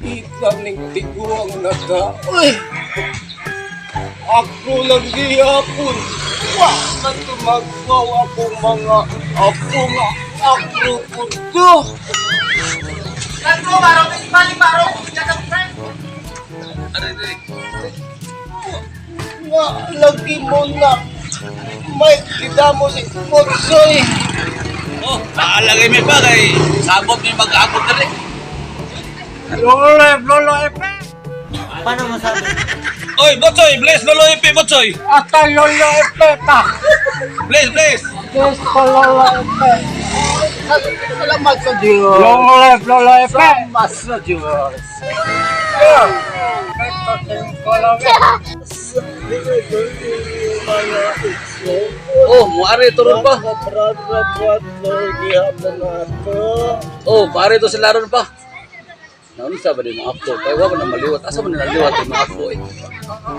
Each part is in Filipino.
Ikan ning tiguang na ka. Uy! Ako lang gihapon. Wa man tumagwaw akong mga apo nga ako po to. Nagko, baro, balik baro. Nga lagi mo na. May kita mo si Ponsoy. Oh, paalagay may bagay. Sabot may mag-aabot na rin. Lolo epe. Paano masabi? Oy, Botsoy, bless lolo ipi, Botsoy. Ata lolo epe ta. Bless. Yes, lolo epe. Salamat sa Diyos. Lolo epe. Salamat sa Diyos. Oh, muari turun pa. Oh, pare to sila ron pa. Naon sa ba di mga apo? Kaya wala na maliwat. Asa man nila liwat yung mga apo eh.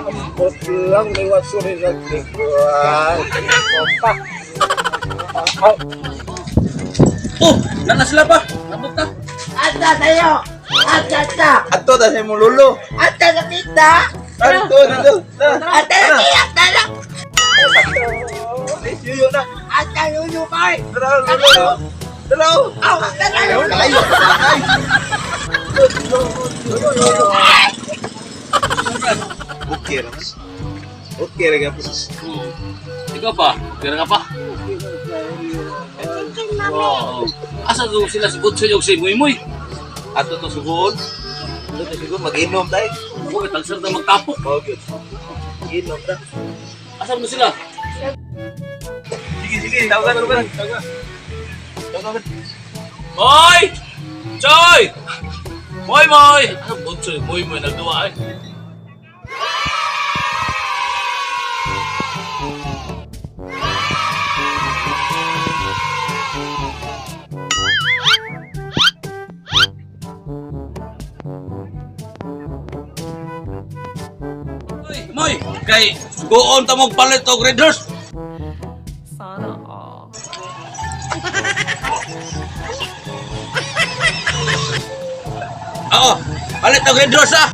Ambot lang liwat suri sa tiguan. Oh, nana sila pa. Nabot na. Ata sa'yo! Ata! Ato ta sa mo lulo. Ata sa tita! Ato. Ata sa tiyak! Ata! Yuyo na. Ata yuyu kay! Dalaw. Aw! Ata na yuyu! Okay naman. Okay ra gyud. Ikaw pa. Kira ka pa. Wow. Asa to sila si Botsoy og si Muy? Ato to sugod. Ato to sugod mag-inom tay. Oh, tagsar na magtapok. Okay. Inom ta. Asa mo sila? Sige, tawagan. Moy! Choy! Moy! Ano Botsoy? Moy nagduwa eh. Moy, kay sugoon ta mong palit og Red Horse. Sana all. Oo, palit og Red Horse ah.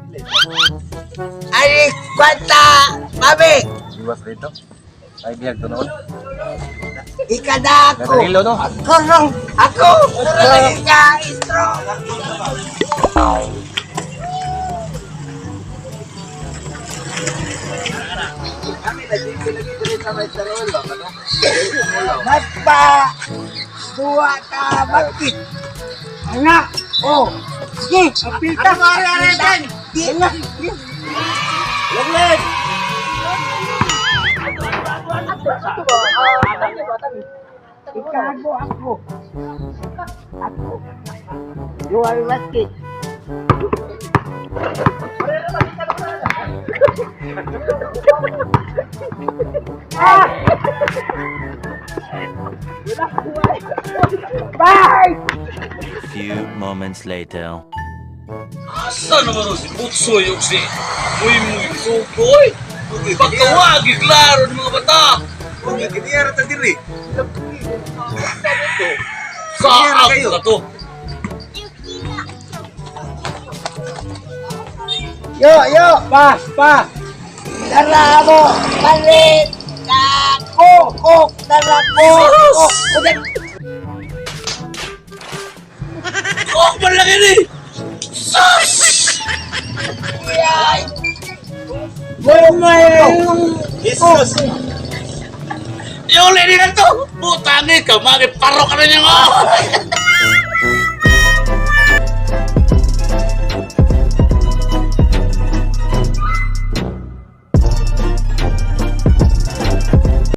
Alis! Kwanta! Mami! Iwas rito. Ay biyag to noon. Ikada ako! Narilo no. Ako lang! Ako! Lagi ka! Strong! Magpa! Buwa ka! Bakit? Anak! Oh! Sige! Apita! Ano mara rin? Di! Laglag! Ikago ako! Ako! Jual basket! Bye! A few moments later. Asa naman si Botsoy og si Muy sugoy. Pagkawagi klaro ng mga bata. Kung giniyara ta diri. Saak ka to. Yo! Pa! Dara mo! Palit! Kok! Dara ko! Udah! Oh, malaki ni. Sus! Yay! Jesus. Yung lini na to. Putang ka, magi paro ka na niya.